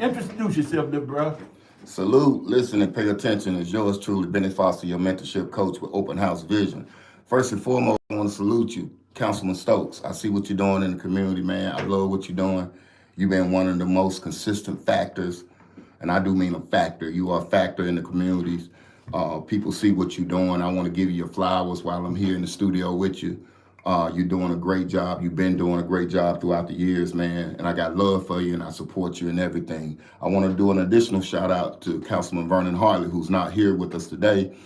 Introduce yourself, little bro. Salute, listen, and pay attention. It's yours truly, Bennie, your mentorship coach with Open House Vision. First and foremost, I want to salute you, Councilman Stokes. I see what you're doing in the community, man. I love what you're doing. You've been one of the most consistent factors, and I do mean a factor. You are a factor in the communities. People see what you're doing. I want to give you your flowers while I'm here in the studio with you. You're doing a great job. You've been doing a great job throughout the years, man. And I got love for you and I support you in everything. I want to do an additional shout out to Councilman Vernon Hartley, who's not here with us today.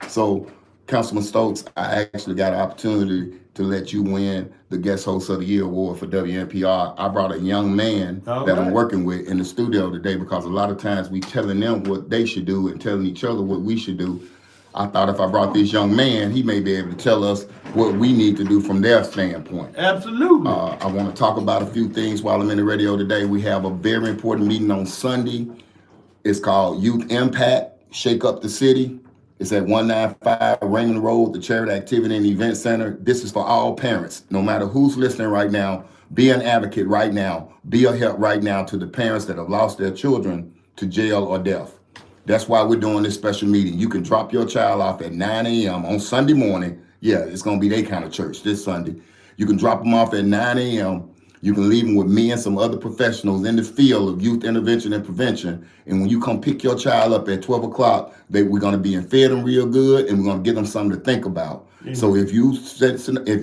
So, Councilman Stokes, I actually got an opportunity to let you win the Guest Host of the Year award for WMPR. I brought a young man that I'm working with in the studio today because a lot of times we telling them what they should do and telling each other what we should do. I thought if I brought this young man, he may be able to tell us what we need to do from their standpoint. Absolutely. I want to talk about a few things while I'm in the radio today. We have a very important meeting on Sunday. It's called Youth Impact, Shake Up the City. It's at 195 Raymond Road, the Charity Activity and Event Center. This is for all parents. No matter who's listening right now, be an advocate right now. Be a help right now to the parents that have lost their children to jail or death. That's why we're doing this special meeting. You can drop your child off at 9 a.m. on Sunday morning. Yeah, it's going to be their kind of church this Sunday. You can drop them off at 9 a.m. You can leave them with me and some other professionals in the field of youth intervention and prevention. And when you come pick your child up at 12 o'clock, we're going to be fed them real good, and we're going to give them something to think about. Mm-hmm. So if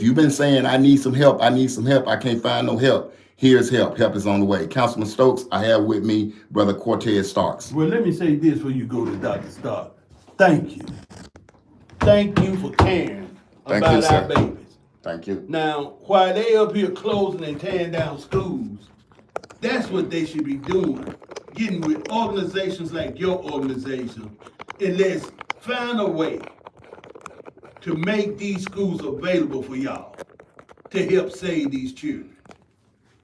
you've been saying, I need some help, I can't find no help, here's help. Help is on the way. Councilman Stokes, I have with me Brother Cortez Starks. Well, let me say this before you go to Dr. Stark. Thank you. Thank you for caring about our babies. Thank you. Now, while they up here closing and tearing down schools, that's what they should be doing. Getting with organizations like your organization, and let's find a way to make these schools available for y'all to help save these children.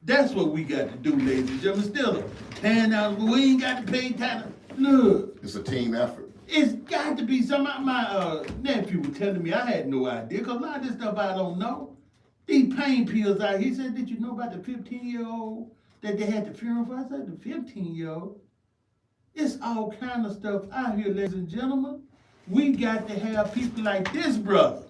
That's what we got to do, ladies and gentlemen. Instead of tearing down, we ain't got to pay tax. Look. It's a team effort. It's got to be something. My nephew was telling me, I had no idea, because a lot of this stuff I don't know. These pain pills out here, he said, did you know about the 15-year-old that they had the funeral for? I said, the 15-year-old? It's all kind of stuff out here, ladies and gentlemen. We got to have people like this brother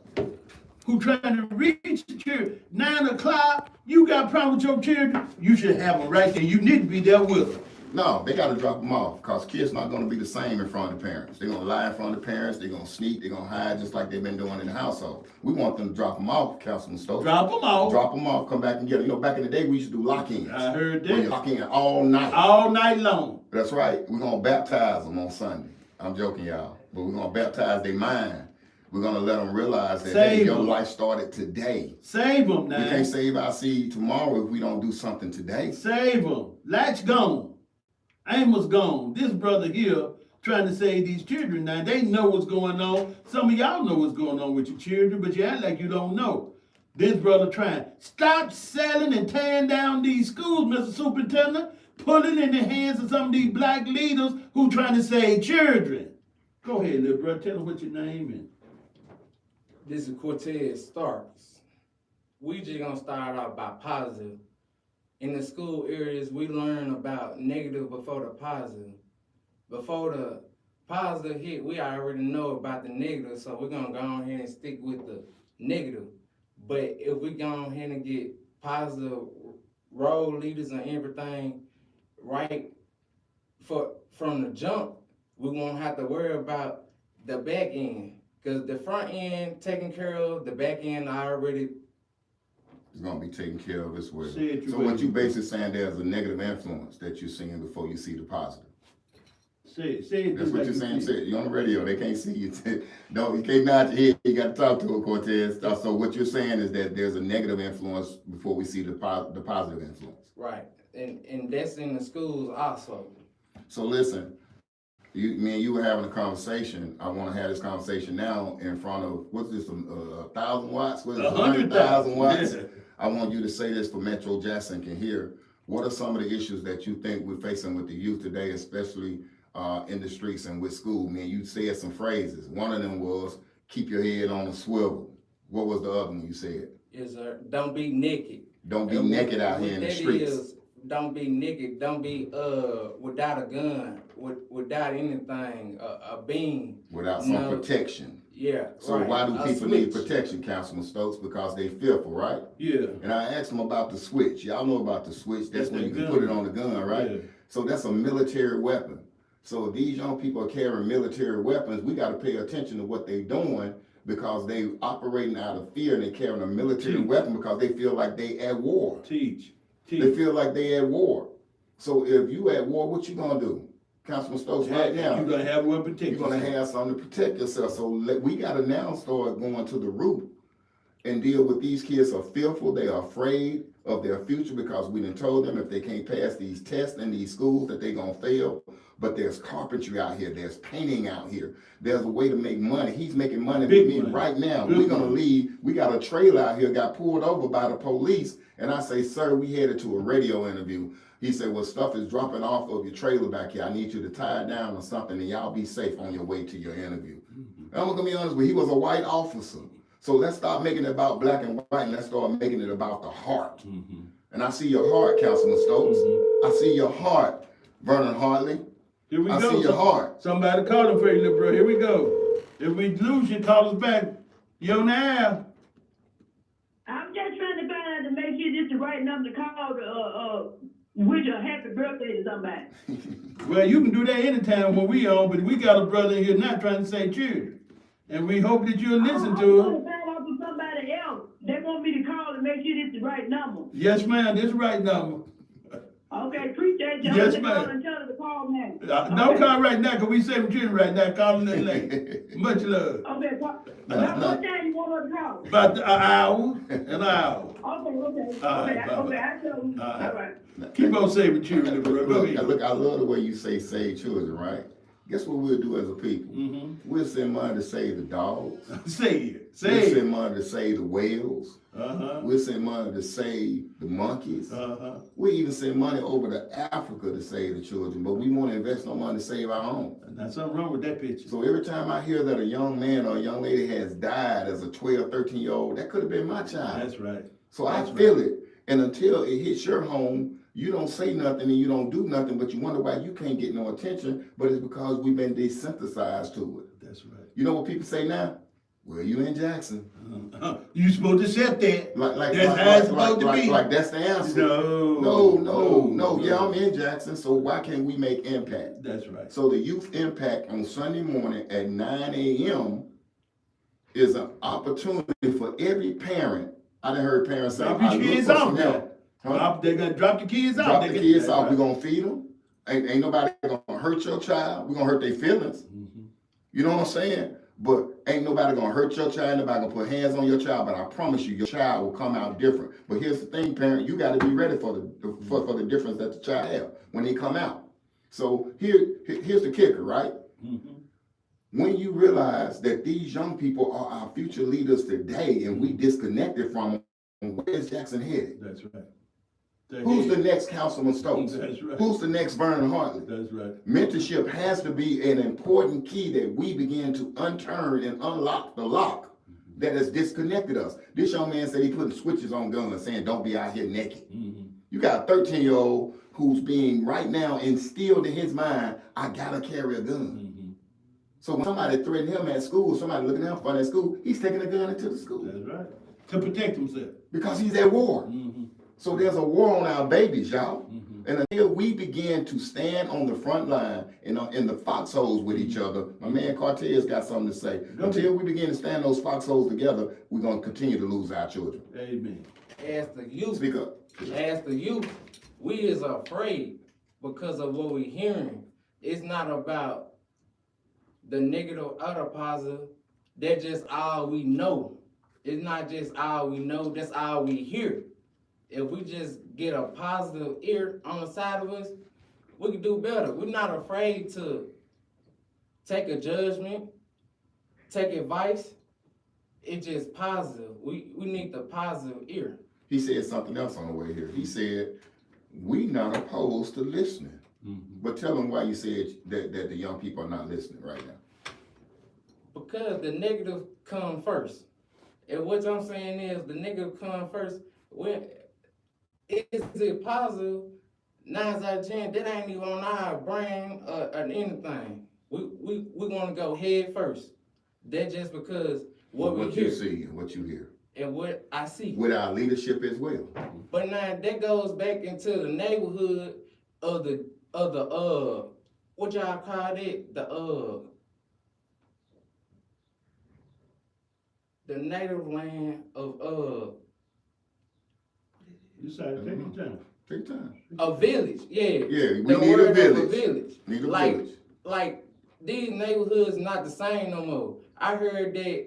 who trying to reach the children. 9 o'clock, you got a problem with your children, you should have them right there. You need to be there with them. No, they got to drop them off because kids not going to be the same in front of the parents. They're going to lie in front of the parents. They're going to sneak. They're going to hide just like they've been doing in the household. We want them to drop them off, Councilman Stokes. Drop them off. Drop them off, come back and get them. You know, back in the day, we used to do lock-ins. I heard that. We lock in all night. All night long. That's right. We're going to baptize them on Sunday. I'm joking, y'all. But we're going to baptize their mind. We're going to let them realize that hey, your life started today. Save them now. We can't save our seed tomorrow if we don't do something today. Save them. Latch gone. Amos gone. This brother here trying to save these children. Now, they know what's going on. Some of y'all know what's going on with your children, but you act like you don't know. This brother trying. Stop selling and tearing down these schools, Mr. Superintendent. Putting in the hands of some of these black leaders who trying to save children. Go ahead, little brother. Tell them what your name is. This is Cortez Starks. We just gonna start off by positive. In the school areas, we learn about negative before the positive. Before the positive hit, we already know about the negative, so we're gonna go ahead and stick with the negative. But if we go ahead and get positive role leaders and everything right from the jump, we won't have to worry about the back end. Because the front end taken care of, the back end already it's going to be taken care of as well. So what you basically saying there's a negative influence that you're seeing before you see the positive. Say it. That's what you're saying. Say it. You're on the radio. They can't see you. No, you can't nod your head. You got to talk to it, Cortez. So what you're saying is that there's a negative influence before we see the positive influence. Right. And that's in the schools also. So listen, me and you were having a conversation. I want to have this conversation now in front of, what's this, 1,000 watts? What is it, 100,000 watts? Yeah. I want you to say this for Metro Jackson can hear. What are some of the issues that you think we're facing with the youth today, especially in the streets and with school? Man, you said some phrases. One of them was, keep your head on a swivel. What was the other one you said? Is don't be naked. Don't be naked out here in the streets. don't be naked, don't be without a gun, without anything, a beam. Without some protection. Yeah. So right. why do A people need switch. protection, Councilman Stokes? Because they fearful, right? Yeah. And I asked them about the switch. Y'all know about the switch. That's when you can gun. put it on the gun, right? Yeah. So that's a military weapon. So if these young people are carrying military weapons, we got to pay attention to what they're doing, because they operating out of fear and they carrying a military weapon because they feel like they at war. Teach. They feel like they at war. So if you at war, what you gonna do? Councilman Stokes, right now, you're gonna have one protect. you're gonna have something to protect yourself. So we gotta now start going to the root and deal with these kids are fearful, they are afraid of their future because we done told them if they can't pass these tests in these schools that they're gonna fail. But there's carpentry out here, there's painting out here, there's a way to make money. He's making money with me right now. We're gonna leave. We got a trailer out here, got pulled over by the police, and I say, sir, we headed to a radio interview. He said, well, stuff is dropping off of your trailer back here. I need you to tie it down or something, and y'all be safe on your way to your interview. And I'm gonna be honest with you, he was a white officer. So let's stop making it about black and white, and let's start making it about the heart. And I see your heart, Councilman Stokes. I see your heart, Vernon Hartley. Here we I go. see your heart. Somebody calling for you, little bro. Here we go. If we lose you, call us back. You on the air? I'm just trying to find out to make sure this is the right number to call to wish a happy birthday to somebody. Well, you can do that anytime when we on, but we got a brother here not trying to say children. And we hope that you'll listen to I'm him. going to find out from somebody else. They want me to call to make sure this is the right number. Yes, ma'am, this is the right number. Okay, appreciate you. Yes, I'm ma'am. calling and tell her to call now. Don't call right now, because we saving children right now. Call them that late. Much love. Okay, what time you want her to call? About an hour, an hour. Okay. All right, Okay, I tell you. All All right. Keep on saving children, bro. Go ahead. Look, I love the way you say save children, right? Guess what we'll do as a people? We'll send money to save the dogs. Say it. We'll Say it. send money to save the whales. Uh-huh. We'll send money to save the monkeys. Uh-huh. We even send money over to Africa to save the children, but we want to invest no money to save our own. There's something wrong with that picture. So every time I hear that a young man or a young lady has died as a 12, 13-year-old, that could have been my child. That's right. So That's I feel it. And until it hits your home, you don't say nothing and you don't do nothing, but you wonder why you can't get no attention, but it's because we've been desensitized to it. That's right. You know what people say now? Well, you in Jackson. You supposed to accept that. Like That's how it's supposed to be. Like that's the answer. No. Yeah, I'm in Jackson, so why can't we make impact? That's right. So the youth impact on Sunday morning at 9 a.m. is an opportunity for every parent. I done heard parents say, Drop I your look kids for off some now. help. Huh? They're going to drop the kids off. Drop the kids off. Right. We're going to feed them. Ain't nobody going to hurt your child. We're going to hurt their feelings. You know what I'm saying? But ain't nobody going to hurt your child. Nobody going to put hands on your child. But I promise you, your child will come out different. But here's the thing, parent. You got to be ready for the difference that the child have when they come out. So here's the kicker, right? When you realize that these young people are our future leaders today and we disconnected from them, where's Jackson headed? That's right. Who's the next Councilman Stokes? That's right. Who's the next Vernon Hartley? That's right. Mentorship has to be an important key that we begin to unturn and unlock the lock that has disconnected us. This young man said he put switches on guns saying don't be out here naked. You got a 13-year-old who's being right now instilled in his mind, I gotta carry a gun. So when somebody threatened him at school, somebody looking out for him at school, he's taking a gun into the school. That's right. To protect himself. Because he's at war. So there's a war on our babies, y'all. And until we begin to stand on the front line and in the foxholes with each other, my man Cortez got something to say. Until we begin to stand those foxholes together, we're going to continue to lose our children. Amen. As the youth, Speak up. as the youth, we is afraid because of what we're hearing. It's not about the negative or the positive. That's just all we know. It's not just all we know, that's all we hear. If we just get a positive ear on the side of us, we can do better. We're not afraid to take a judgment, take advice. It's just positive. We need the positive ear. He said something else on the way here. He said, we not opposed to listening. But tell them why you said that the young people are not listening right now. Because the negative come first. And what I'm saying is the negative come first. When is it positive 9 out of 10, that ain't even on our brain or anything. We want to go head first. That just because what we you hear see and what you hear. and what I see. With our leadership as well. But now that goes back into the neighborhood of the what y'all call it? The native land of You said take your time. Take time. a village, yeah. Yeah, we The need a word of village. village. Need a like, village. Like these neighborhoods not the same no more. I heard that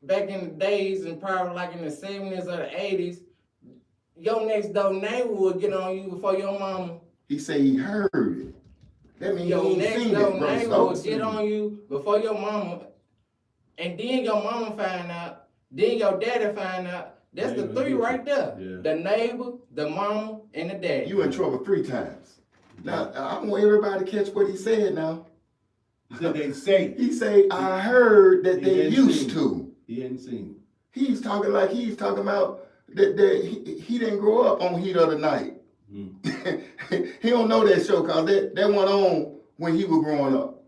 back in the days and probably like in the 70s or the 80s, your next door neighbor would get on you before your mama. He say he heard it. That means Your he ain't next seen door it, bro. neighbor would Stokes. get on you before your mama, and then your mama find out, then your daddy find out. That's the three right there. Yeah. The neighbor, the mama, and the daddy. You in trouble 3 times. Now, I want everybody to catch what he said now. He said they say. He say, I heard that He they hadn't used seen to. He hadn't seen He's talking like he's talking about that he didn't grow up on Heat of the Night. He don't know that show because that went on when he was growing up.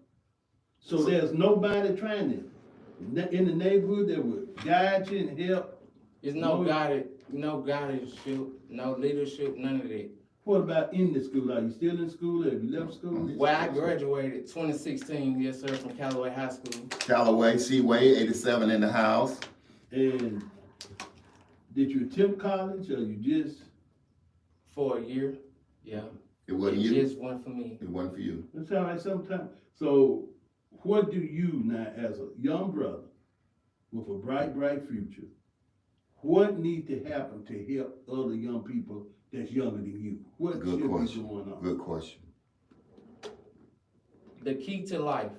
So there's nobody trying to in the neighborhood that would guide you and help. There's no guidance, no leadership, none of that. What about in the school? Are you still in school? Have you left school? Well, I graduated 2016, yes sir, from Callaway High School. Callaway, Seaway, 87 in the house. And did you attempt college or you just? For a year, yeah. It wasn't It you? just wasn't for me. It wasn't for you. It sounds like sometimes. So what do you now as a young brother with a bright future, what needs to happen to help other young people that's younger than you? What Good should question. be going on? Good question. The key to life.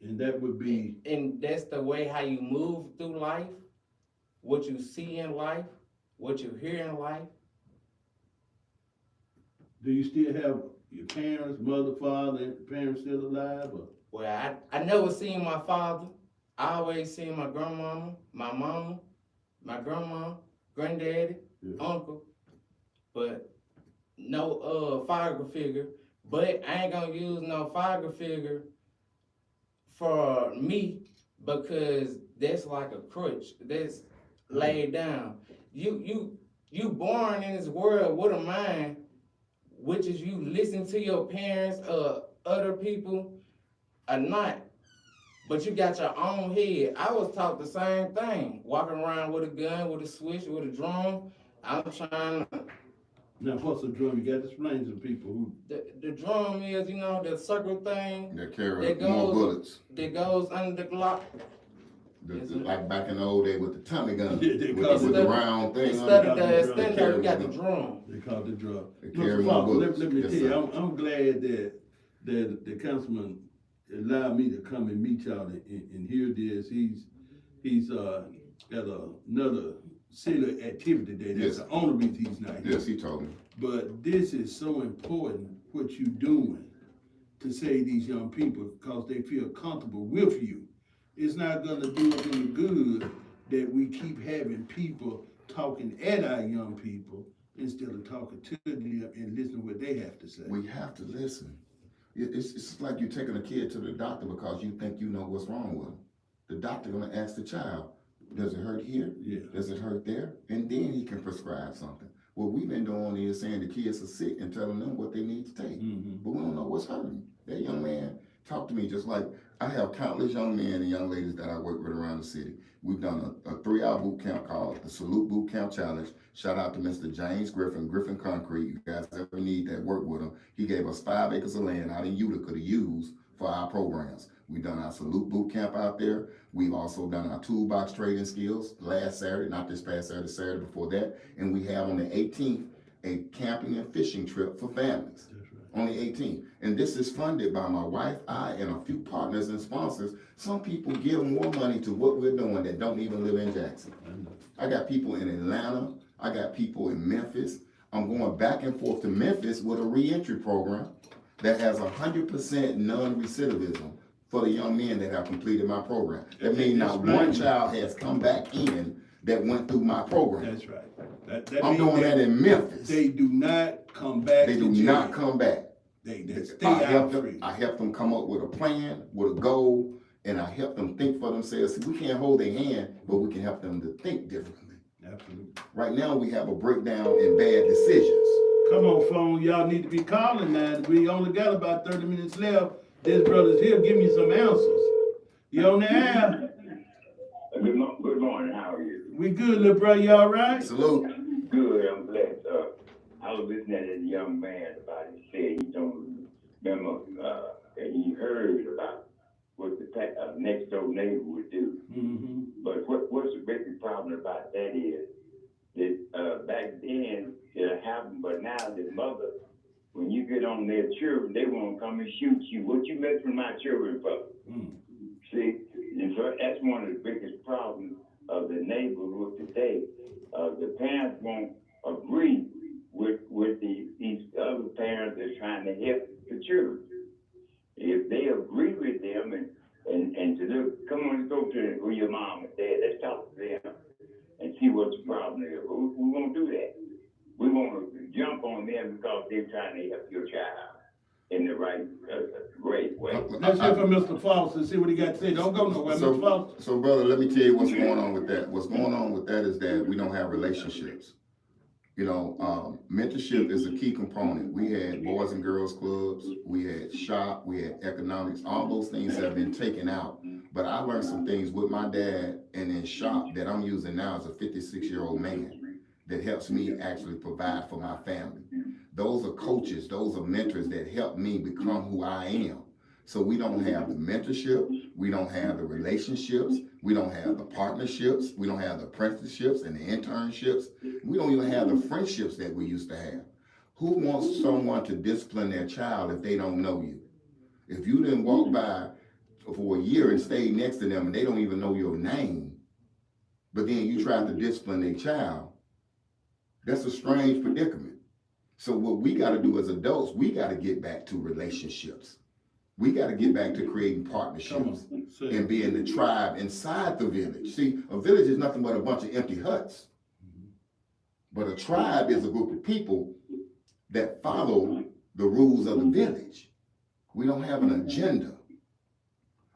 And that would be, And that's the way how you move through life, what you see in life, what you hear in life. do you still have your parents, mother, father, and parents still alive? Or? Well, I never seen my father. I always seen my grandmama, my mama, my grandma, granddaddy, uncle, but no father figure. But I ain't gonna use no father figure for me because that's like a crutch. That's laid down. You born in this world with a mind, which is you listen to your parents or other people or not. But you got your own head. I was taught the same thing. Walking around with a gun, with a switch, with a drum. I'm trying to... Now, what's a drum? You got to explain to people who... The drum is, the circle thing. That carry That more goes- bullets. That goes under the Glock. Like back in the old day with the Tommy gun. Yeah, they with call the it- round thing. Instead of under the it. extender, we got the drum. They call it the drum. They carry Mr. more Foster, bullets. let me Yes, tell you, sir. I'm glad that the councilman allowed me to come and meet y'all and hear this. He's got another city activity day. That's Yes. the only reason he's not here. Yes, he told me. But this is so important, what you doing to save these young people because they feel comfortable with you. It's not gonna do us any good that we keep having people talking at our young people instead of talking to them and listening to what they have to say. We have to listen. It's like you're taking a kid to the doctor because you think you know what's wrong with him. The doctor gonna ask the child, does it hurt here? Yeah. Does it hurt there? And then he can prescribe something. What we've been doing is saying the kids are sick and telling them what they need to take. Mm-hmm. But we don't know what's hurting. That young man talked to me just like I have countless young men and young ladies that I work with around the city. We've done a 3-hour boot camp called the Salute Boot Camp Challenge. Shout out to Mr. James Griffin Concrete. You guys ever need that, work with him. He gave us 5 acres of land out in Utica to use for our programs. We've done our Salute Boot Camp out there. We've also done our toolbox trading skills last Saturday, not this past Saturday, Saturday before that. And we have on the 18th a camping and fishing trip for families. That's right. On the 18th. And this is funded by my wife, I, and a few partners and sponsors. Some people give more money to what we're doing that don't even live in Jackson. I got people in Atlanta. I got people in Memphis. I'm going back and forth to Memphis with a reentry program that has 100% non-recidivism for the young men that have completed my program. That means not one child has come back in that went through my program. That's right. That I'm means doing that in Memphis. They do not come back. They to do jail. not come back. They stay I out help free. them. I help them come up with a plan, with a goal, and I help them think for themselves. See, we can't hold their hand, but we can help them to think differently. Absolutely. Right now, we have a breakdown in bad decisions. Come on, phone. Y'all need to be calling now. We only got about 30 minutes left. This brother's here. Give me some answers. You on the air? Good morning. How are you? We good, little brother. You all right? Salute. Good. I'm blessed. I was listening to this young man about he said he don't remember and he heard about what the next door neighbor would do. Mm-hmm. But what's the big problem about that is that back then it happened, but now the mother, when you get on their children, they want to come and shoot you. What you messing with my children for? Mm. See, and so that's one of the biggest problems of the neighborhood today. The parents won't agree with these other parents that's trying to help the children. If they agree with them and to look, come on, let's go to your mom and dad, let's talk to them and see what the problem is. We won't do that. We want to jump on them because they're trying to help your child in the right way. Let's hear from Mr. Foster and see what he got to say. Don't go nowhere, Mr. Foster. So, brother, let me tell you what's going on with that. What's going on with that is that we don't have relationships. You know, mentorship is a key component. We had Boys and Girls Clubs, we had shop, we had economics, all those things have been taken out. But I learned some things with my dad and in shop that I'm using now as a 56-year-old man that helps me actually provide for my family. Those are coaches, those are mentors that help me become who I am. So we don't have the mentorship, we don't have the relationships, we don't have the partnerships, we don't have the apprenticeships and the internships, we don't even have the friendships that we used to have. Who wants someone to discipline their child if they don't know you? If you didn't walk by for a year and stayed next to them and they don't even know your name, but then you try to discipline their child, that's a strange predicament. So what we gotta do as adults, we gotta get back to relationships. We got to get back to creating partnerships and being the tribe inside the village. See, a village is nothing but a bunch of empty huts. But a tribe is a group of people that follow the rules of the village. We don't have an agenda.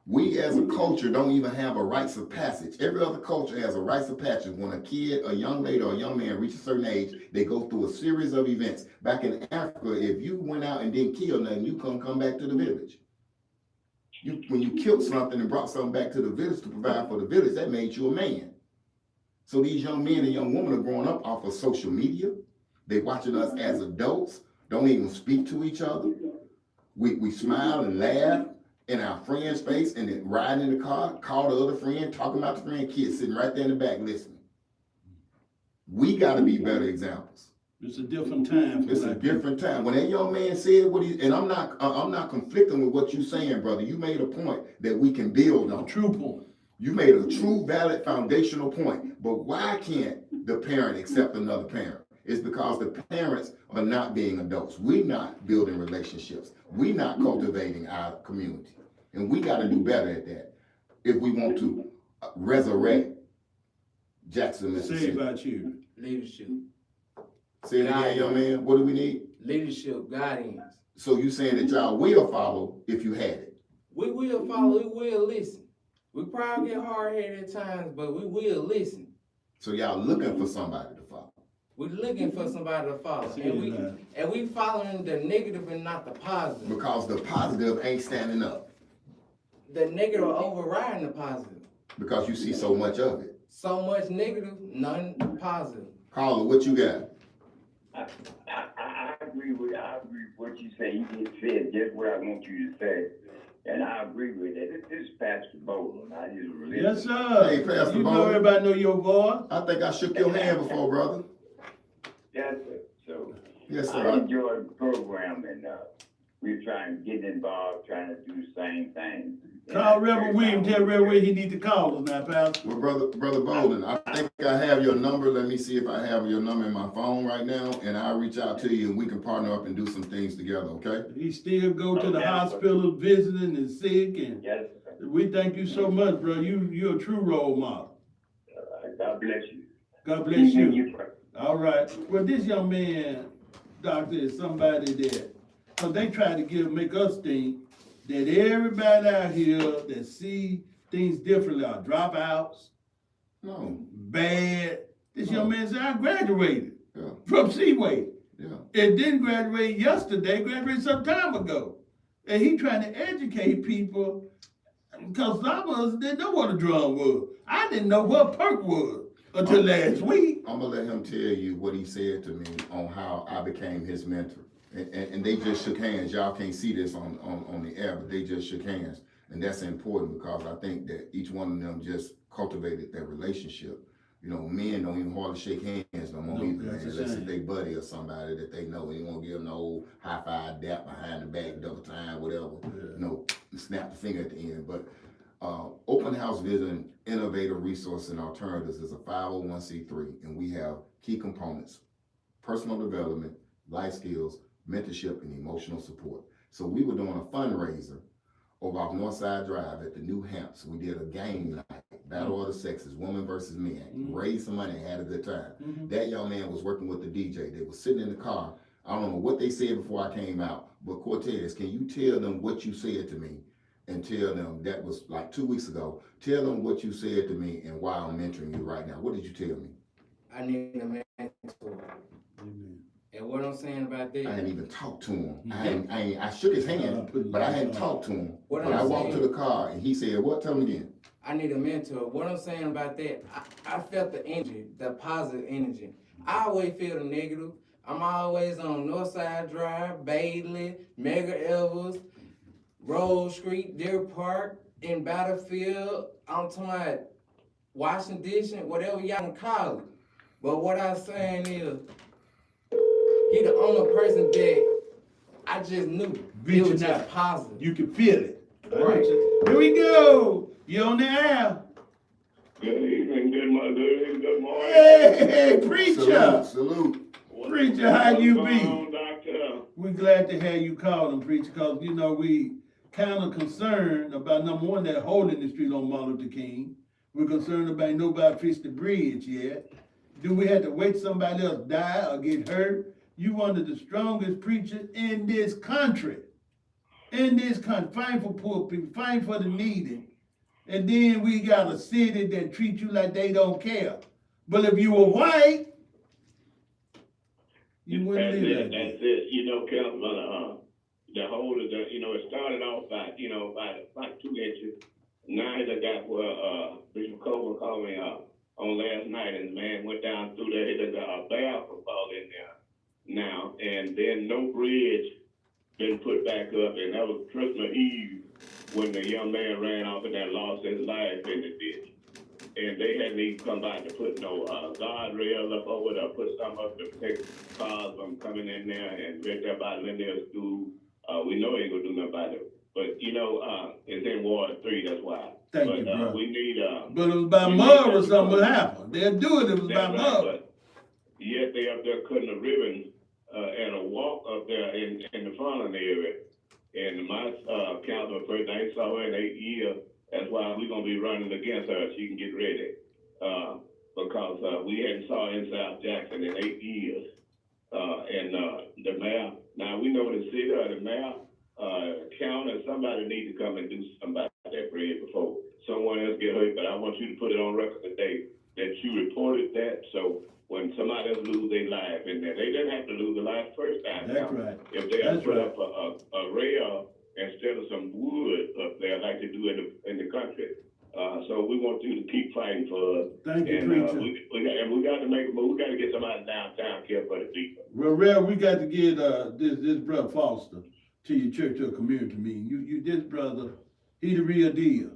We as a culture don't even have a rites of passage. Every other culture has a rites of passage. When a kid, a young lady, or a young man reach a certain age, they go through a series of events. Back in Africa, if you went out and didn't kill nothing, you couldn't come back to the village. When you killed something and brought something back to the village to provide for the village, that made you a man. So these young men and young women are growing up off of social media. They're watching us as adults, don't even speak to each other. We smile and laugh in our friend's face and then ride in the car, call the other friend, talking about the friend, kids sitting right there in the back listening. We got to be better examples. It's a different time. It's a different time. When that young man said what he, and I'm not conflicting with what you're saying, brother. You made a point that we can build on. A true point. You made a true, valid, foundational point. But why can't the parent accept another parent? It's because the parents are not being adults. We're not building relationships. We're not cultivating our community. And we got to do better at that if we want to resurrect Jackson, Mississippi. Say about you. Leadership. Say it again, young man. What do we need? Leadership, guidance. So you saying that y'all will follow if you had it? We will follow, we will listen. We probably get hard-headed at times, but we will listen. So y'all looking for somebody to follow? We're looking for somebody to follow. And we following the negative and not the positive. Because the positive ain't standing up. The negative overriding the positive. Because you see so much of it. So much negative, none positive. Caller, what you got? I agree with what you say. You just said just what I want you to say, and I agree with that. This is Pastor Bowman. I just really. Yes, sir. Hey, Pastor You know Bowman. everybody know your voice. I think I shook your hand before, brother. Yes, sir. So Yes, I sir. enjoy the program, and we're trying to get involved, trying to do the same thing. Call Reverend William. Tell Reverend William he need to call us now, Pastor. Well, brother Bolden, I think I have your number. Let me see if I have your number in my phone right now, and I'll reach out to you, and we can partner up and do some things together, okay? He still go to the Okay. hospital visiting and sick, and Yes, sir. we thank you so much, bro. You're a true role model. God bless you. God bless you. You pray. All right, well, this young man, doctor, is somebody that, cause they try to make us think that everybody out here that see things differently are dropouts, No, bad. This No. young man said, I graduated yeah, from Seaway. yeah. And didn't graduate yesterday, graduated some time ago. And he trying to educate people, because some of us didn't know what a drum was. I didn't know what perk was until last week. I'm gonna let him tell you what he said to me on how I became his mentor. And they just shook hands. Y'all can't see this on the air, but they just shook hands. And that's important because I think that each one of them just cultivated their relationship. You know, men don't even hardly shake hands no more No, either, that's man. a Unless shame. it's they buddy or somebody that they know. You won't give them the old high five, dap behind the back, double time, whatever. Yeah. You know, snap the finger at the end. But Open House Vision Innovative Resource and Alternatives is a 501c3, and we have key components: personal development, life skills, mentorship, and emotional support. So we were doing a fundraiser over off Northside Drive at the New Hamps. We did a game night, Battle of the Sexes, women versus men, raised some money and had a good time. That young man was working with the DJ. They were sitting in the car. I don't know what they said before I came out, but Cortez, can you tell them what you said to me? And tell them, that was like 2 weeks ago, tell them what you said to me and why I'm mentoring you right now. What did you tell me? I need a mentor. And what I'm saying about that, I hadn't even talked to him. I shook his hand, but I hadn't talked to him. What But I I'm walked to saying- the car and he said, what? Tell him again. I need a mentor. What I'm saying about that, I felt the energy, the positive energy. I always feel the negative. I'm always on Northside Drive, Bailey, Mega Evers, Rose Street, Deer Park, in Battlefield. I'm talking about washing dishes, whatever y'all can call it. But what I'm saying is, he the only person that I just knew. It Reaching was just out. positive. You can feel it. Right. Here we go. You on the air. Good evening, good morning. Hey, preacher. Salute. Preacher, how you What's be? going on, Doctor? We're glad to have you calling, preacher, because, you know, we kind of concerned about, number one, that hole in the street on Martin Luther King. We're concerned about nobody fixed the bridge yet. Do we have to wait somebody else die or get hurt? You one of the strongest preachers in this country. In this country, fighting for poor people, fighting for the needy. And then we got a city that treats you like they don't care. But if you were white, you wouldn't That's live it, like that. that's it. You know, Councilman, the whole of the, it started off by, by 2 inches. Now they got where, Bishop Coleman called me, on last night, and the man went down through there, they got a barrel fall in there now, and then no bridge been put back up, and that was Christmas Eve when the young man ran off and that lost his life in the ditch. And they hadn't even come by to put no guardrail up over there, put some up to protect cars from coming in there and right there by Lindale School. We know ain't gonna do nothing about it. But it's in Ward 3, that's why. Thank you, But bro. we need But it was by we mud need or that something would because- happen. They'll do it if it was by that's right, mud. but yet they up there cutting a ribbon and a walk up there in the Vernon area. And my councilman first, I ain't saw her in 8 years. That's why we're gonna be running against her. She can get ready. Because we hadn't saw in South Jackson in 8 years. And the mayor, now we know the city or the mayor, county, somebody need to come and do something about that bridge before someone else get hurt. But I want you to put it on record today that you reported that. So when somebody else lose their life in there, they didn't have to lose their life first time. That's Now, right. if they had That's put right. up a rail instead of some wood up there like they do in the country. So we want you to keep fighting for us. Thank you, And preacher. we got to make a move. We got to get somebody downtown care for the people. Well, Rev, we got to get this brother Foster to your church to a community meeting. You this brother, he the real deal.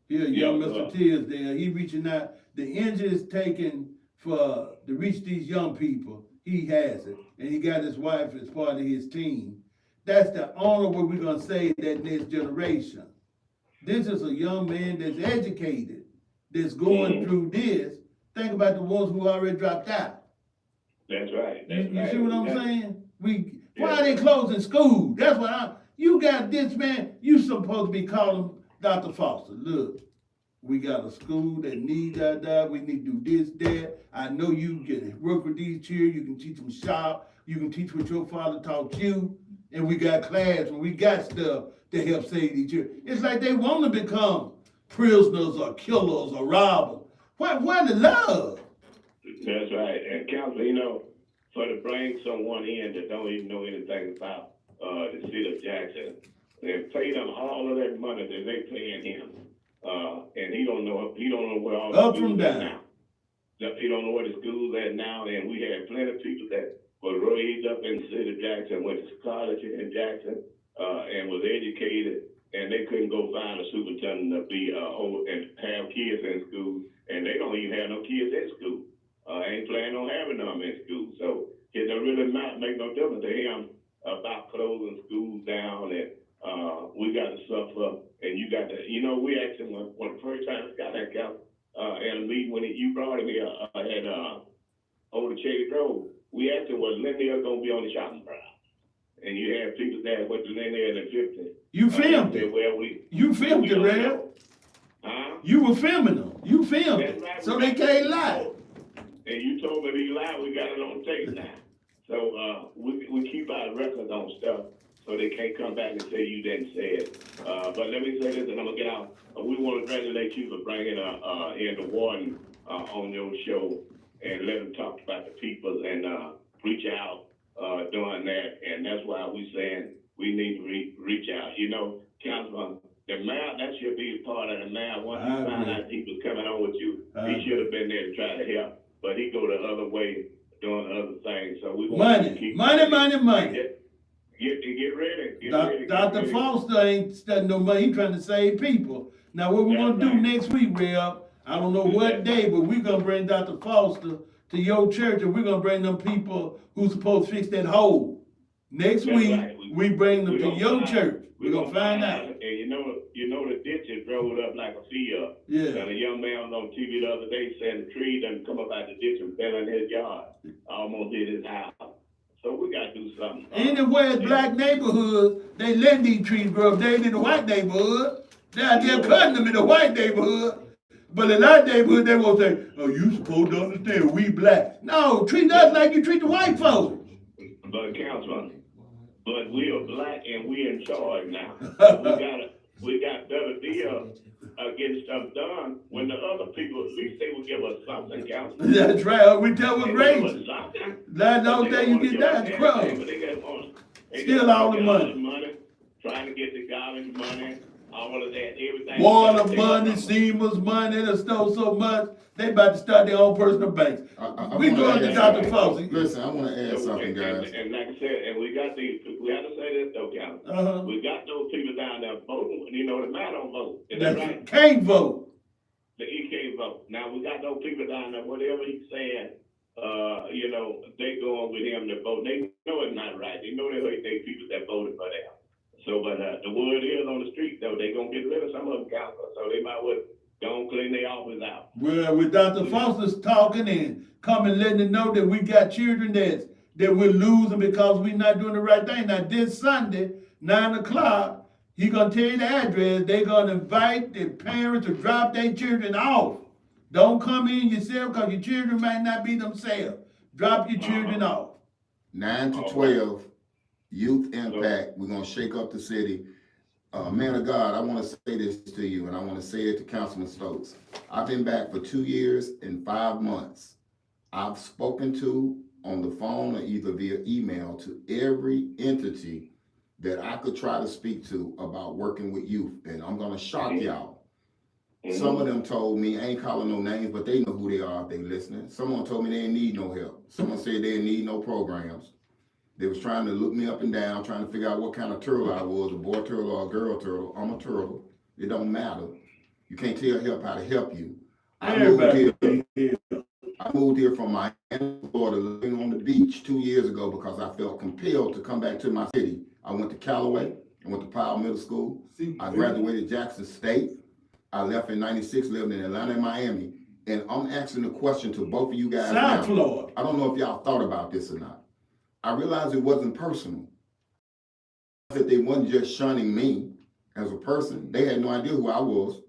He a young Yeah, Mr. Tisdale. He reaching out. The engine is taken to reach these young people. He has it, and he got his wife as part of his team. That's the only way we're gonna save that next generation. This is a young man that's educated, that's going through this. Think about the ones who already dropped out. That's right. You That's right. see what I'm Yeah. saying? Why are they closing school? That's what you got this man, you supposed to be calling Dr. Foster. Look, We got a school that needs that. We need to do this, that. I know you can work with these children. You can teach them shop. You can teach what your father taught you. And we got class and we got stuff to help save these children. It's like they want to become prisoners or killers or robbers. Where the love? That's right. And Councilman, you know, for to bring someone in that don't even know anything about the city of Jackson, and pay them all of that money that they paying him, and he don't know where all the Up from schools at down. now. He don't know where the schools at now, and we had plenty of people that were raised up in the city of Jackson, went to college in Jackson, and was educated, and they couldn't go find a superintendent to be and have kids in school, and they don't even have no kids in school. Ain't planning on having them in school, so it don't really make no difference to him about closing schools down, and we got to suffer, and you got to, you know, we asked him when the first time he got that council, in a meeting when you brought him here at over the Shady Grove, we asked him, was Lindale gonna be on the shopping ground? And you had people that went to Lindale in 50. You filmed it. You filmed it, Red. Huh? You were filming them. You filmed That's it. right. So they can't lie. And you told me he lied, we got it on tape now. So we keep our records on stuff so they can't come back and say you didn't say it. But let me say this and I'm gonna get out. We want to congratulate you for bringing in the warden on your show and let him talk about the people and reach out doing that. And that's why we saying we need to reach out. You know, Councilman, the mayor, that should be part of the mayor. Once he found out he was coming on with you, he should have been there to try to help. But he go the other way doing other things. So we want to keep money. Get ready. Dr. Foster ain't studying no money. He trying to save people. Now what we're gonna do next week, Reb, I don't know what day, but we're gonna bring Dr. Foster to your church and we're gonna bring them people who's supposed to fix that hole. Next week, right. we bring them to your church. We're gonna find out. And you know the ditches rolled up like a field. Yeah. And a young man was on TV the other day saying the tree done come up out the ditch and fell in his yard. Almost hit his house. So we gotta do something. Anywhere in black neighborhoods, they let these trees grow up. They ain't in the white neighborhood. They're out there cutting them in the white neighborhood. But in our neighborhood, they won't say, oh, you supposed to understand, we black. No, treat us like you treat the white folks. But Councilman, but we are black and we in charge now. we got better deal getting stuff done when the other people, at least they will give us something, Councilman. That's right. We tell them raise. That's the only They thing you get wanna that's give us crumbs. everything, but they Steal all the money. Trying to get the garbage money, all of that, everything. Water money, Seaman's money, they stole so much, they about to start their own personal banks. We going to Dr. Fauci. Listen, I want to add something, guys. And like I said, and we have to say this though, Councilman. We got those people down there voting, you know, the man don't vote. Is that right? Can't vote. He can't vote. Now, we got those people down there, whatever he's saying, you know, they going with him to vote. They know it's not right. They know they people that voted for them. So, but the word is on the street, though, they going to get rid of some of them, Councilman. So they might well go and clean their office out. Well, with Dr. Foster's talking and coming letting them know that we got children that we're losing because we're not doing the right thing. Now, this Sunday, 9 o'clock, he going to tell you the address. They're going to invite the parents to drop their children off. Don't come in yourself because your children might not be themselves. Drop your children off. 9 to 12, youth impact. We're going to shake up the city. Man of God, I want to say this to you, and I want to say it to Councilman Stokes. I've been back for 2 years and 5 months. I've spoken to on the phone or either via email to every entity that I could try to speak to about working with youth. And I'm going to shock y'all. Some of them told me, I ain't calling no names, but they know who they are if they listening. Someone told me they didn't need no help. Someone said they didn't need no programs. They was trying to look me up and down, trying to figure out what kind of turtle I was, a boy turtle or a girl turtle. I'm a turtle. It don't matter. You can't tell help how to help you. I moved here from Miami, Florida, living on the beach 2 years ago because I felt compelled to come back to my city. I went to Callaway. I went to Powell Middle School. I graduated Jackson State. I left in 96, lived in Atlanta and Miami. And I'm asking a question to both of you guys now. Florida. I don't know if y'all thought about this or not. I realized it wasn't personal. That they wasn't just shunning me as a person. They had no idea who I was.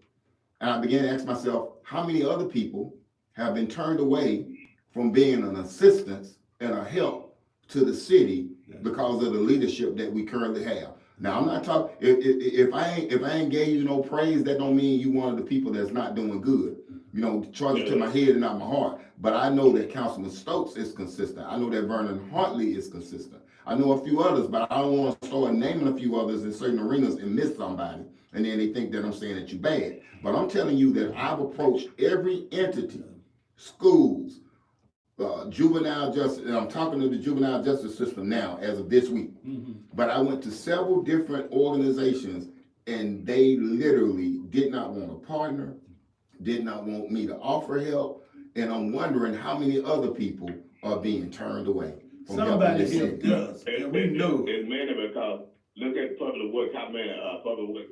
And I began to ask myself, how many other people have been turned away from being an assistance and a help to the city because of the leadership that we currently have? Now, I'm not talking, if I ain't gave you no praise, that don't mean you one of the people that's not doing good. You know, charge it to my head and not my heart. But I know that Councilman Stokes is consistent. I know that Vernon Hartley is consistent. I know a few others, but I don't want to start naming a few others in certain arenas and miss somebody. And then they think that I'm saying that you bad. But I'm telling you that I've approached every entity, schools, juvenile justice, and I'm talking to the juvenile justice system now as of this week. But I went to several different organizations and they literally did not want a partner, did not want me to offer help, and I'm wondering how many other people are being turned away from Somebody helping this helped us, and we know. It's many because look at public work, how many public work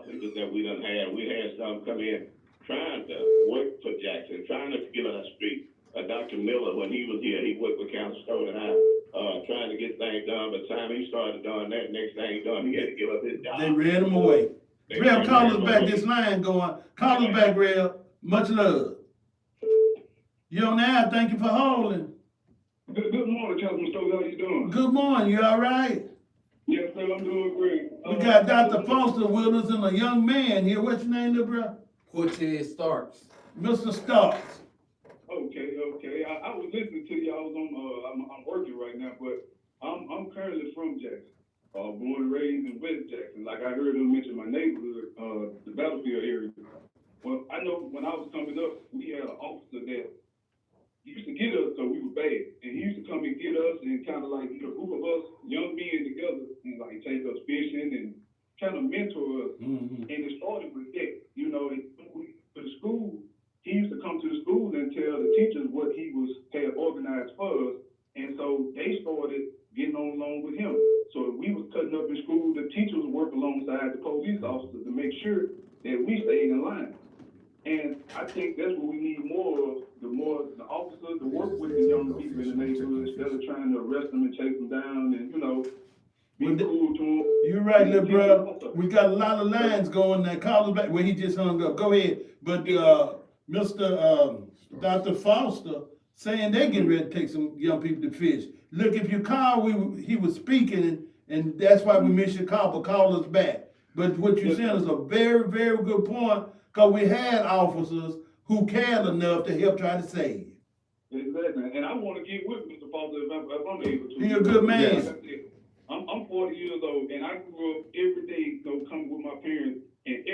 people that we done had. We had some come in trying to work for Jackson, trying to get on the street. Dr. Miller, when he was here, he worked with Councilman Stokes and I, trying to get things done. By the time he started doing that, next thing he done, he had to give up his job. They ran him away. Rev, call us back, this line going. Call us back, Rev. Much love. You on there? Thank you for holding. Good morning, Councilman Stokes. How you doing? Good morning. You all right? Yes, sir. I'm doing great. We got Dr. Foster with us and a young man here. What's your name, little bro? Cortez Starks. Mr. Stokes. Okay. I was listening to you. I was on. I'm working right now, but I'm currently from Jackson. Born and raised in West Jackson. Like I heard him mention my neighborhood, the battlefield area. Well, I know when I was coming up, we had an officer that used to get us because we were bad, and he used to come and get us and kind of like a group of us young men together and like take us fishing and kind of mentor us. And it started with that, you know. For the school, he used to come to the school and tell the teachers what he had organized for us, and so they started getting on along with him. So if we was cutting up in school, the teachers would work alongside the police officers to make sure that we stayed in line. And I think that's what we need more of, the officers to work with the young people in the neighborhood instead of trying to arrest them and chase them down and, you know, be cool to them. You're right, little brother. We got a lot of lines going there. Call us back. Well, he just hung up. Go ahead. But Mr. Dr. Foster saying they getting ready to take some young people to fish. Look, if you call, he was speaking, and that's why we missed your call, but call us back. But what you're saying is a very, very good point, because we had officers who cared enough to help try to save. Exactly. And I want to get with Mr. Foster if I'm able to. He's a good man. Yes. I'm 40 years old, and I grew up every day, you know, coming with my parents, and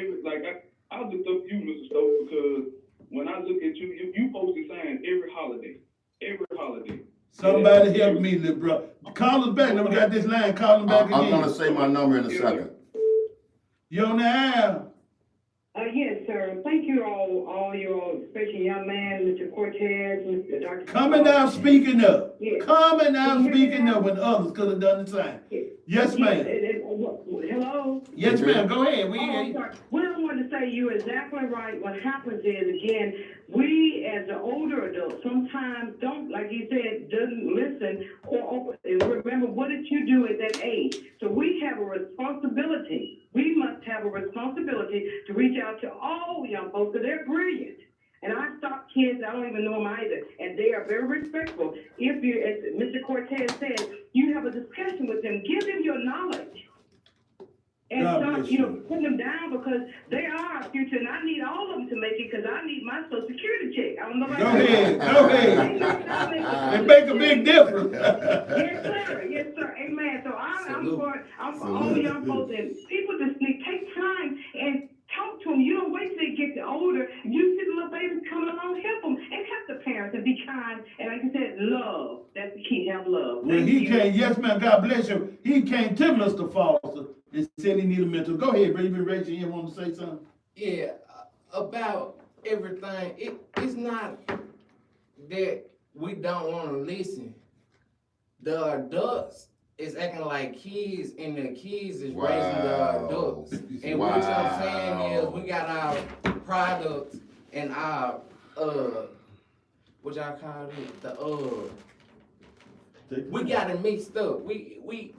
I looked up you, Mr. Stokes, because when I look at you post a sign every holiday. Somebody help me, little brother. Call us back. Now we got this line. Call him back again. I'm gonna say my number in a second. You on the air? Yes, sir. Thank you all you all, especially young man, Mr. Cortez, Mr. Dr. Coming out speaking up. Yes. Coming out speaking up when others could have done the same. Yes, ma'am. Hello? Yes, ma'am. Go ahead. We I'm sorry. What I wanted to say, you're exactly right. What happens is, again, we as the older adults sometimes don't, like you said, doesn't listen or remember what did you do at that age. So we have a responsibility. We must have a responsibility to reach out to all young folks because they're brilliant. And I stop kids, I don't even know them either, and they are very respectful. If you, as Mr. Cortez said, you have a discussion with them, give them your knowledge. And stop, putting them down because they are our future, and I need all of them to make it because I need my Social Security check. I don't know about Go ahead. It make a big difference. Yes, sir. Amen. So I'm for all the young folks and people just need take time and talk to them. You don't wait till they get older. You see the little babies coming along, help them and help the parents and be kind. And like you said, love. That's the key. Have love. Well, he came. Yes, ma'am. God bless you. He came to Mr. Foster and said he needed a mentor. Go ahead, bro. You been raising your hand. Want to say something? Yeah, about everything. It's not that we don't want to listen. The adults is acting like kids, and the kids is raising the adults. And what I'm saying is, we got our products and our what y'all call it? We got it mixed up. We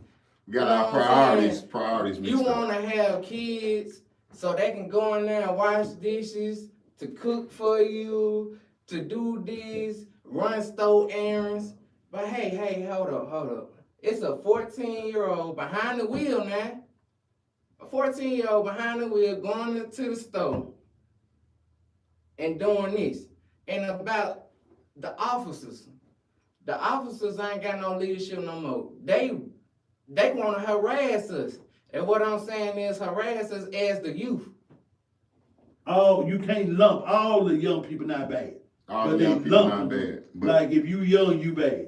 got our priorities mixed You up. want to have kids so they can go in there and wash dishes, to cook for you, to do this, run store errands. But hey, hold up. It's a 14-year-old behind the wheel now. A 14-year-old behind the wheel going into the store and doing this. And about the officers ain't got no leadership no more. They want to harass us. And what I'm saying is harass us as the youth. Oh, you can't lump all the young people not bad. All But the young they people lump not them. bad. But Like if you young, you bad.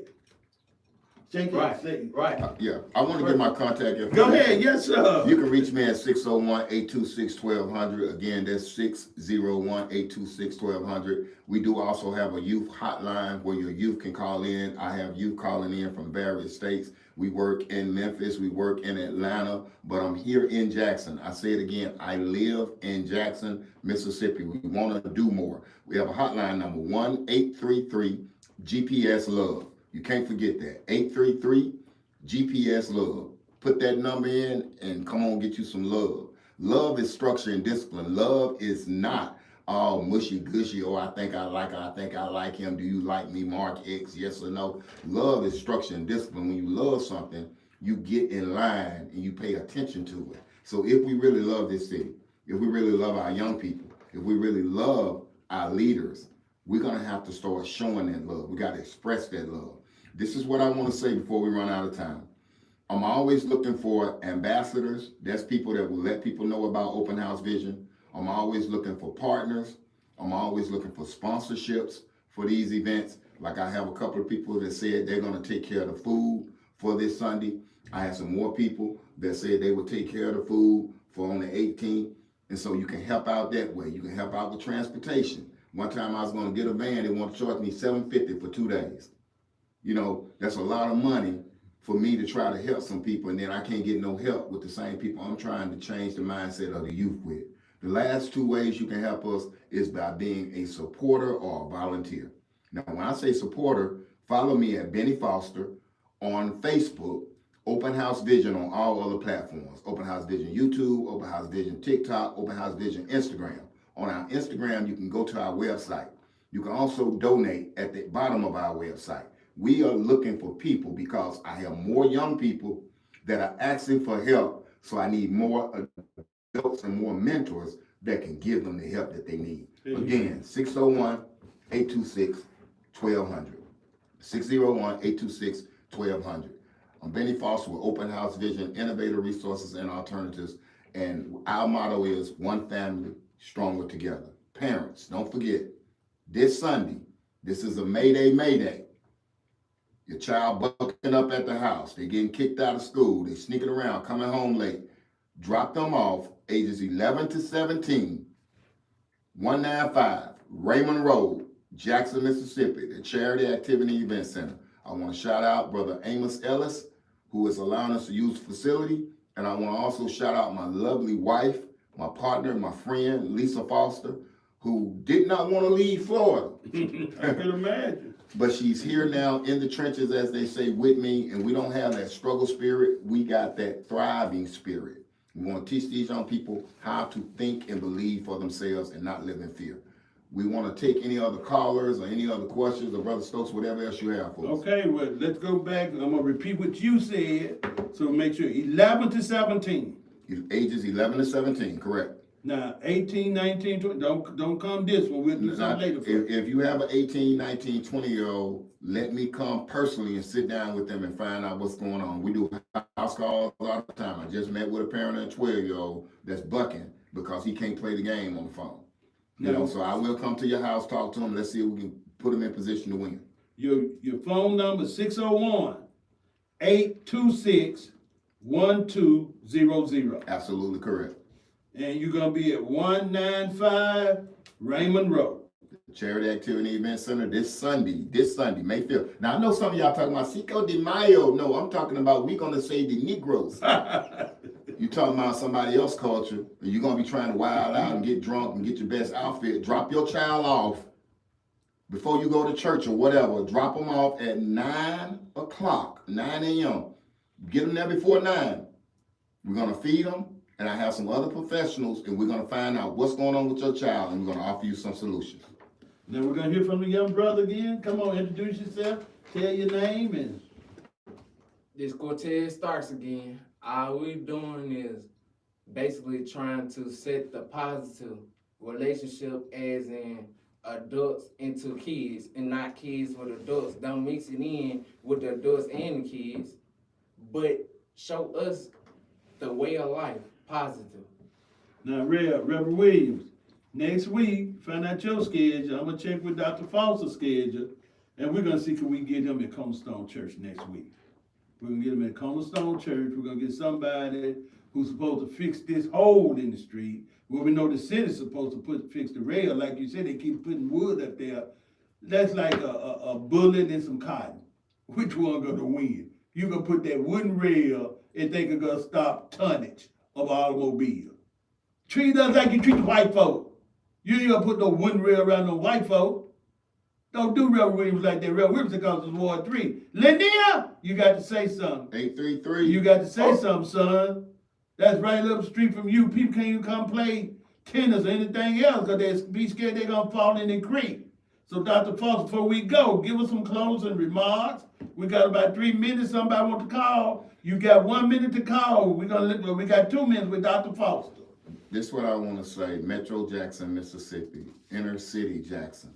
Shake it, Right, say it. right. yeah, I want to get my contact information. Go ahead, yes, sir. You can reach me at 601-826-1200. Again, that's 601-826-1200. We do also have a youth hotline where your youth can call in. I have youth calling in from various states. We work in Memphis, we work in Atlanta, but I'm here in Jackson. I say it again, I live in Jackson, Mississippi. We want to do more. We have a hotline number 1-833-GPS-LOVE. You can't forget that. 833-GPS-LOVE. Put that number in and come on, get you some love. Love is structure and discipline. Love is not all mushy gushy. Oh, I think I like her. I think I like him. Do you like me? Mark X, yes or no? Love is structure and discipline. When you love something, you get in line and you pay attention to it. So if we really love this city, if we really love our young people, if we really love our leaders, we're going to have to start showing that love. We got to express that love. This is what I want to say before we run out of time. I'm always looking for ambassadors. That's people that will let people know about Open House Vision. I'm always looking for partners. I'm always looking for sponsorships for these events. Like I have a couple of people that said they're going to take care of the food for this Sunday. I have some more people that said they would take care of the food for on the 18th. And so you can help out that way. You can help out with transportation. One time I was going to get a van, they want to charge me $750 for 2 days. You know, that's a lot of money for me to try to help some people, and then I can't get no help with the same people I'm trying to change the mindset of the youth with. The last two ways you can help us is by being a supporter or a volunteer. Now, when I say supporter, follow me at Bennie Foster on Facebook, Open House Vision on all other platforms. Open House Vision YouTube, Open House Vision TikTok, Open House Vision Instagram. On our Instagram, you can go to our website. You can also donate at the bottom of our website. We are looking for people because I have more young people that are asking for help, so I need more adults and more mentors that can give them the help that they need. Again, 601-826-1200. 601-826-1200. I'm Bennie Foster with Open House Vision, Innovative Resources and Alternatives, and our motto is one family, stronger together. Parents, don't forget, this Sunday, this is a Mayday, Mayday. Your child bucking up at the house. They're getting kicked out of school. They're sneaking around, coming home late. Drop them off, ages 11 to 17, 195 Raymond Road, Jackson, Mississippi, the Charity Activity Event Center. I want to shout out Brother Amos Ellis, who is allowing us to use the facility. And I want to also shout out my lovely wife, my partner, my friend, Lisa Foster, who did not want to leave Florida. I can imagine. But she's here now in the trenches, as they say, with me, and we don't have that struggle spirit. We got that thriving spirit. We want to teach these young people how to think and believe for themselves and not live in fear. We want to take any other callers or any other questions, or Brother Stokes, whatever else you have for us. Okay, well, let's go back. I'm going to repeat what you said, so make sure 11 to 17. Ages 11 to 17, correct. Now, 18, 19, 20, don't come this one. We'll do that later. If you have an 18, 19, 20-year-old, let me come personally and sit down with them and find out what's going on. We do house calls all the time. I just met with a parent of a 12-year-old that's bucking because he can't play the game on the phone. You know, so I will come to your house, talk to him. Let's see if we can put him in position to win. Your phone number is 601-826-1200. Absolutely correct. And you're going to be at 195 Raymond Road. Charity Activity Event Center this Sunday, May 5th. Now, I know some of y'all talking about Cinco de Mayo. No, I'm talking about we're going to save the Negroes. You talking about somebody else's culture, and you're going to be trying to wild out and get drunk and get your best outfit. Drop your child off before you go to church or whatever. Drop them off at 9 o'clock, 9 a.m. Get them there before 9. We're going to feed them. and I have some other professionals, and we're gonna find out what's going on with your child, and we're gonna offer you some solutions. Now we're gonna hear from the young brother again. Come on, introduce yourself, tell your name, and This Cortez Starks again. All we doing is basically trying to set the positive relationship as in adults into kids and not kids with adults. Don't mix it in with the adults and the kids, but show us the way of life, positive. now Reverend Williams. Next week, find out your schedule. I'm gonna check with Dr. Foster's schedule, and we're gonna see can we get him at Cornerstone Church next week. We're gonna get him at Cornerstone Church. We're gonna get somebody who's supposed to fix this hole in the street. Well, we know the city's supposed to fix the rail. Like you said, they keep putting wood up there. That's like a bullet and some cotton. Which one gonna win? You gonna put that wooden rail and think it's gonna stop tonnage of automobile. Treat us like you treat the white folk. You ain't gonna put no wooden rail around no white folk. Don't do Reverend Williams like that. Reverend Williams because it's Ward 3. Lanier, you got to say something. 833. You got to say something, son. That's right up the street from you. People can't even come play tennis or anything else because they be scared they're going to fall in the creek. So Dr. Foster, before we go, give us some closing remarks. We got about 3 minutes. Somebody want to call. You got 1 minute to call. We got 2 minutes with Dr. Foster. This is what I want to say. Metro Jackson, Mississippi, inner city Jackson.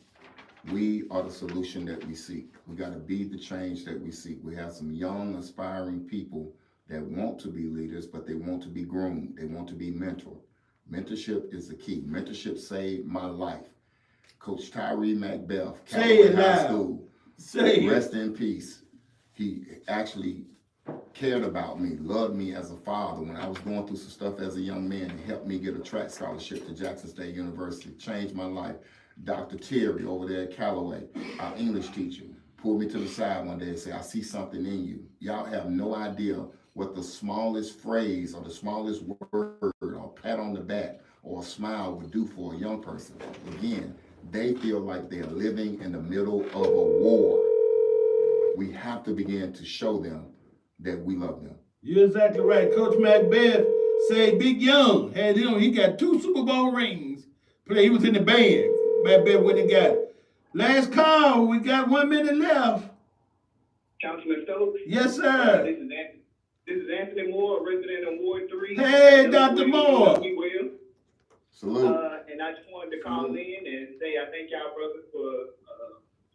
We are the solution that we seek. We got to be the change that we seek. We have some young, aspiring people that want to be leaders, but they want to be groomed. They want to be mentored. Mentorship is the key. Mentorship saved my life. Coach Tyree Macbeth, Callaway High School, rest in peace. He actually cared about me, loved me as a father. When I was going through some stuff as a young man, he helped me get a track scholarship to Jackson State University, changed my life. Dr. Terry over there at Callaway, our English teacher, pulled me to the side one day and said, I see something in you. Y'all have no idea what the smallest phrase or the smallest word or pat on the back or a smile would do for a young person. Again, they feel like they're living in the middle of a war. We have to begin to show them that we love them. You're exactly right. Coach Macbeth said Big Young had him. He got 2 Super Bowl rings. He was in the band. Macbeth when he got it. Last call. We got 1 minute left. Councilman Stokes? Yes, sir. This is Anthony Moore, resident of Ward 3. Hey, Dr. Moore. Salute. And I just wanted to call in and say I thank y'all brothers for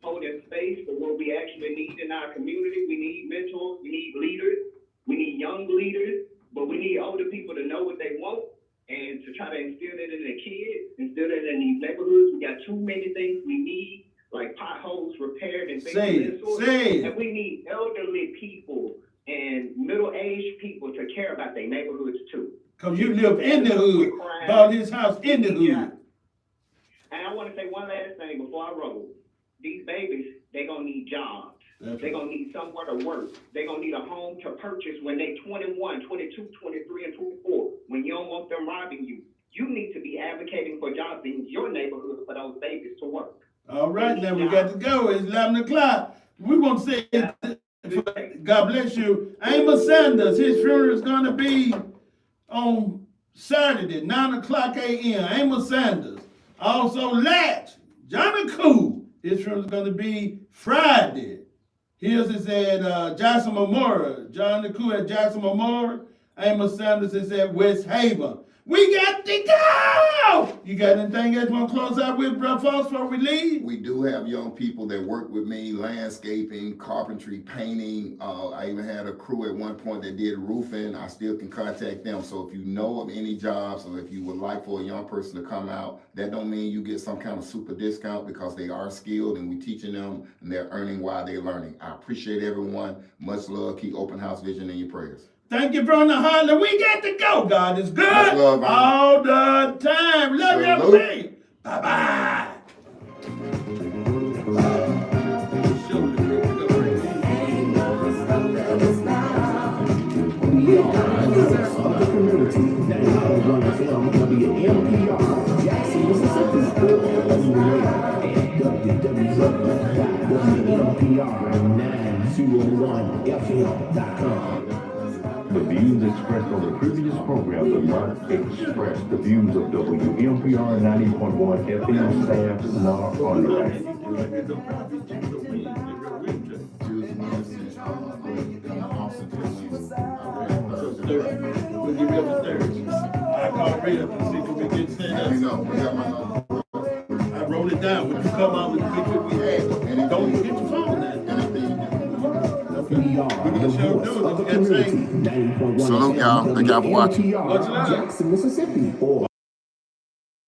holding space for what we actually need in our community. We need mentors, we need leaders, we need young leaders, but we need older people to know what they want and to try to instill it in the kids, instill it in these neighborhoods. We got too many things we need, like potholes repaired and things of this sort. And we need elderly people and middle-aged people to care about their neighborhoods too. Because you live in the hood, bought his house in the hood. Yeah. And I want to say one last thing before I roll. These babies, they're going to need jobs. They're going to need somewhere to work. They're going to need a home to purchase when they're 21, 22, 23, and 24. When you don't want them robbing you, you need to be advocating for jobs in your neighborhood for those babies to work. All right, now we got to go. It's 11 o'clock. We want to say, God bless you, Amos Sanders, his funeral is going to be on Saturday, 9 o'clock a.m. Amos Sanders. Also, Latch, Johnny Cool, his funeral is going to be Friday. His is at Jackson Memorial. Johnny Cool at Jackson Memorial. Amos Sanders is at West Haven. We got to go! You got anything else you want to close out with, Brother Fox, before we leave? We do have young people that work with me, landscaping, carpentry, painting. I even had a crew at one point that did roofing. I still can contact them. So if you know of any jobs or if you would like for a young person to come out, that don't mean you get some kind of super discount because they are skilled and we teaching them and they're earning while they're learning. I appreciate everyone. Much love. Keep Open House Vision in your prayers. Thank you, Vernon Hartley. We got to go. God is good love, all the time. Love you, everybody. Bye-bye. WMPR, Jackson, Mississippi. WMPR 901FM.com. The views expressed on the previous program do not express the views of WMPR 90.1 FM staff nor underwriters. We'll give you up a third. I call Ray up and see if we can get set Let me up. know. We got my number. I wrote it down. When you come out, make sure we have. Don't forget your phone now. We are the voice of the community. 90.1 Salute y'all. Thank y'all for watching. WMPR, Jackson, Mississippi.